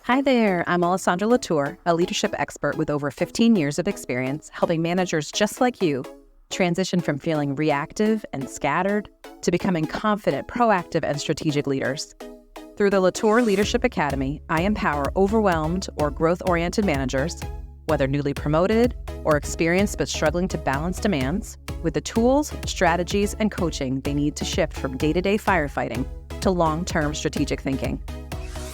Hi there, I'm Alessandra Latour, a leadership expert with over 15 years of experience helping managers just like you transition from feeling reactive and scattered to becoming confident, proactive, and strategic leaders. Through the Latour Leadership Academy, I empower overwhelmed or growth-oriented managers, whether newly promoted or experienced but struggling to balance demands, with the tools, strategies, and coaching they need to shift from day-to-day firefighting to long-term strategic thinking.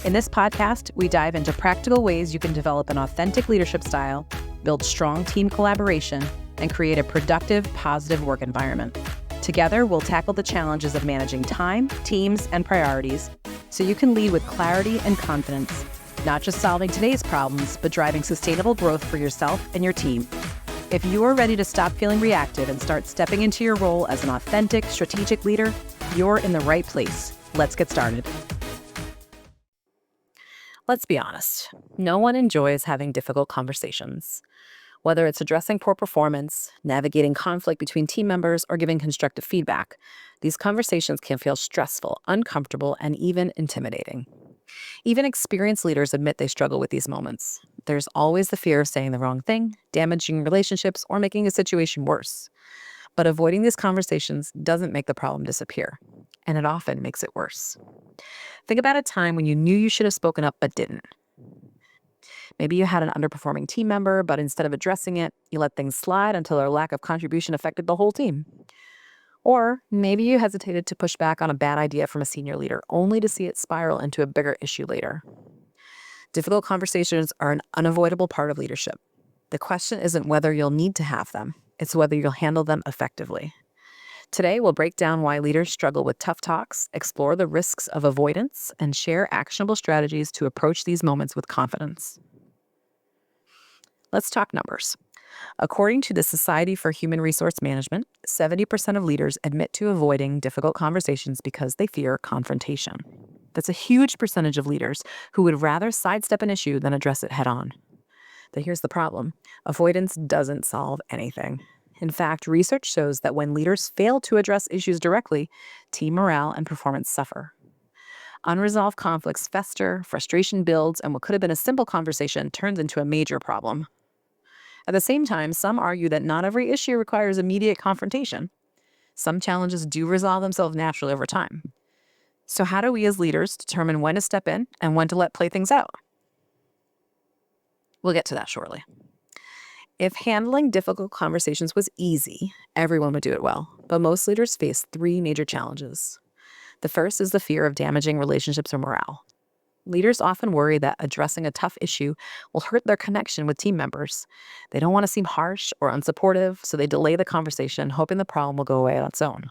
In this podcast, we dive into practical ways you can develop an authentic leadership style, build strong team collaboration, and create a productive, positive work environment. Together, we'll tackle the challenges of managing time, teams, and priorities so you can lead with clarity and confidence, not just solving today's problems, but driving sustainable growth for yourself and your team. If you are ready to stop feeling reactive and start stepping into your role as an authentic, strategic leader, you're in the right place. Let's get started. Let's be honest, no one enjoys having difficult conversations. Whether it's addressing poor performance, navigating conflict between team members, or giving constructive feedback, these conversations can feel stressful, uncomfortable, and even intimidating. Even experienced leaders admit they struggle with these moments. There's always the fear of saying the wrong thing, damaging relationships, or making a situation worse. But avoiding these conversations doesn't make the problem disappear, and it often makes it worse. Think about a time when you knew you should have spoken up but didn't. Maybe you had an underperforming team member, but instead of addressing it, you let things slide until their lack of contribution affected the whole team. Or maybe you hesitated to push back on a bad idea from a senior leader, only to see it spiral into a bigger issue later. Difficult conversations are an unavoidable part of leadership. The question isn't whether you'll need to have them, it's whether you'll handle them effectively. Today, we'll break down why leaders struggle with tough talks, explore the risks of avoidance, and share actionable strategies to approach these moments with confidence. Let's talk numbers. According to the Society for Human Resource Management, 70% of leaders admit to avoiding difficult conversations because they fear confrontation. That's a huge percentage of leaders who would rather sidestep an issue than address it head-on. But here's the problem. Avoidance doesn't solve anything. In fact, research shows that when leaders fail to address issues directly, team morale and performance suffer. Unresolved conflicts fester, frustration builds, and what could have been a simple conversation turns into a major problem. At the same time, some argue that not every issue requires immediate confrontation. Some challenges do resolve themselves naturally over time. So how do we as leaders determine when to step in and when to let play things out? We'll get to that shortly. If handling difficult conversations was easy, everyone would do it well. But most leaders face three major challenges. The first is the fear of damaging relationships or morale. Leaders often worry that addressing a tough issue will hurt their connection with team members. They don't want to seem harsh or unsupportive, so they delay the conversation, hoping the problem will go away on its own.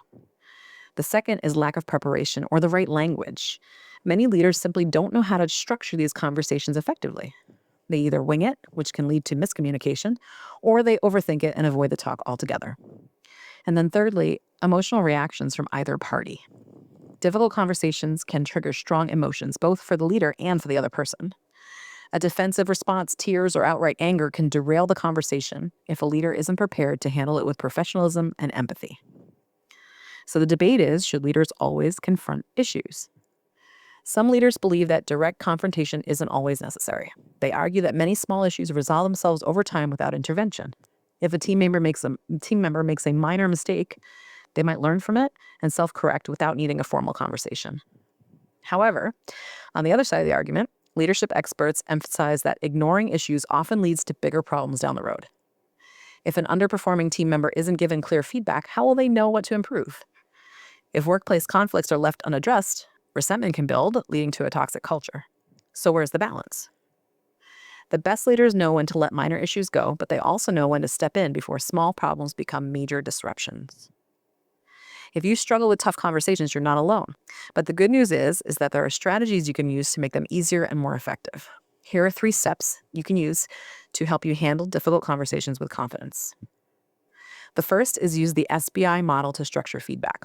The second is lack of preparation or the right language. Many leaders simply don't know how to structure these conversations effectively. They either wing it, which can lead to miscommunication, or they overthink it and avoid the talk altogether. And then thirdly, emotional reactions from either party. Difficult conversations can trigger strong emotions, both for the leader and for the other person. A defensive response, tears, or outright anger can derail the conversation if a leader isn't prepared to handle it with professionalism and empathy. So the debate is, should leaders always confront issues? Some leaders believe that direct confrontation isn't always necessary. They argue that many small issues resolve themselves over time without intervention. If a team member makes a minor mistake, they might learn from it and self-correct without needing a formal conversation. However, on the other side of the argument, leadership experts emphasize that ignoring issues often leads to bigger problems down the road. If an underperforming team member isn't given clear feedback, how will they know what to improve? If workplace conflicts are left unaddressed, resentment can build, leading to a toxic culture. So where's the balance? The best leaders know when to let minor issues go, but they also know when to step in before small problems become major disruptions. If you struggle with tough conversations, you're not alone. But the good news is that there are strategies you can use to make them easier and more effective. Here are 3 steps you can use to help you handle difficult conversations with confidence. The first is use the SBI model to structure feedback.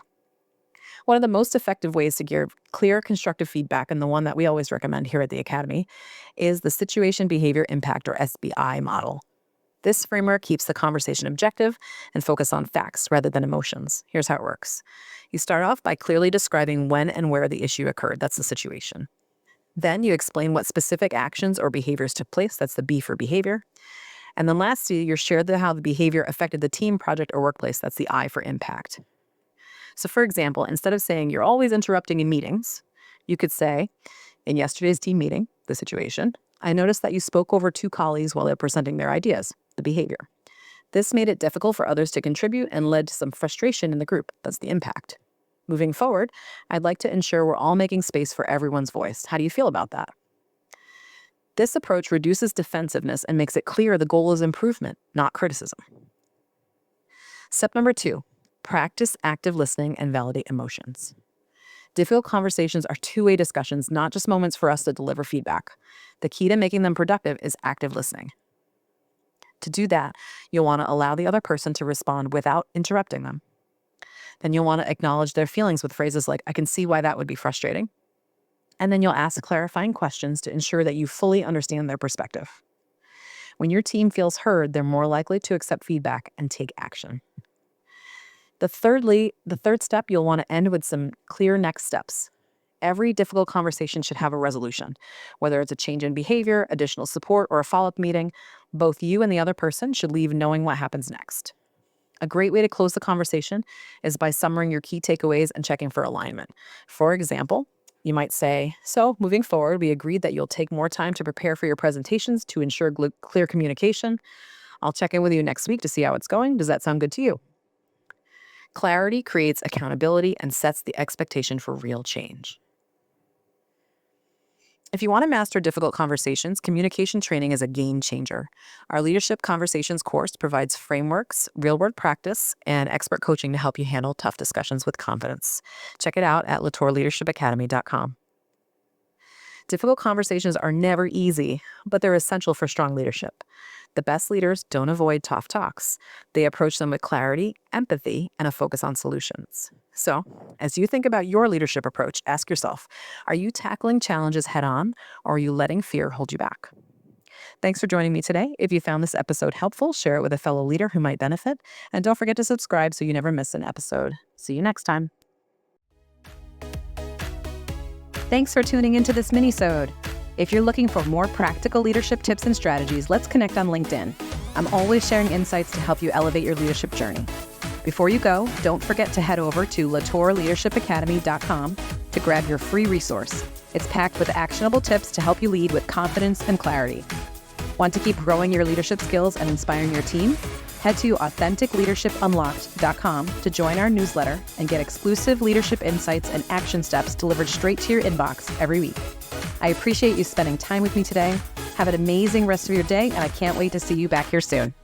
One of the most effective ways to give clear, constructive feedback, and the one that we always recommend here at the Academy, is the Situation Behavior Impact, or SBI model. This framework keeps the conversation objective and focused on facts rather than emotions. Here's how it works. You start off by clearly describing when and where the issue occurred. That's the situation. Then you explain what specific actions or behaviors took place. That's the B for behavior. And then lastly, you share how the behavior affected the team, project, or workplace. That's the I for impact. So for example, instead of saying you're always interrupting in meetings, you could say, in yesterday's team meeting, the situation, I noticed that you spoke over 2 colleagues while they were presenting their ideas, the behavior. This made it difficult for others to contribute and led to some frustration in the group. That's the impact. Moving forward, I'd like to ensure we're all making space for everyone's voice. How do you feel about that? This approach reduces defensiveness and makes it clear the goal is improvement, not criticism. Step number 2, practice active listening and validate emotions. Difficult conversations are two-way discussions, not just moments for us to deliver feedback. The key to making them productive is active listening. To do that, you'll want to allow the other person to respond without interrupting them. Then you'll want to acknowledge their feelings with phrases like, I can see why that would be frustrating. And then you'll ask clarifying questions to ensure that you fully understand their perspective. When your team feels heard, they're more likely to accept feedback and take action. The third step, you'll want to end with some clear next steps. Every difficult conversation should have a resolution. Whether it's a change in behavior, additional support, or a follow-up meeting, both you and the other person should leave knowing what happens next. A great way to close the conversation is by summarizing your key takeaways and checking for alignment. For example, you might say, so moving forward, we agreed that you'll take more time to prepare for your presentations to ensure clear communication. I'll check in with you next week to see how it's going. Does that sound good to you? Clarity creates accountability and sets the expectation for real change. If you want to master difficult conversations, communication training is a game changer. Our Leadership Conversations course provides frameworks, real-world practice, and expert coaching to help you handle tough discussions with confidence. Check it out at latourleadershipacademy.com. Difficult conversations are never easy, but they're essential for strong leadership. The best leaders don't avoid tough talks. They approach them with clarity, empathy, and a focus on solutions. So, as you think about your leadership approach, ask yourself, are you tackling challenges head-on, or are you letting fear hold you back? Thanks for joining me today. If you found this episode helpful, share it with a fellow leader who might benefit, and don't forget to subscribe so you never miss an episode. See you next time. Thanks for tuning into this mini-sode. If you're looking for more practical leadership tips and strategies, let's connect on LinkedIn. I'm always sharing insights to help you elevate your leadership journey. Before you go, don't forget to head over to latourleadershipacademy.com to grab your free resource. It's packed with actionable tips to help you lead with confidence and clarity. Want to keep growing your leadership skills and inspiring your team? Head to authenticleadershipunlocked.com to join our newsletter and get exclusive leadership insights and action steps delivered straight to your inbox every week. I appreciate you spending time with me today. Have an amazing rest of your day, and I can't wait to see you back here soon.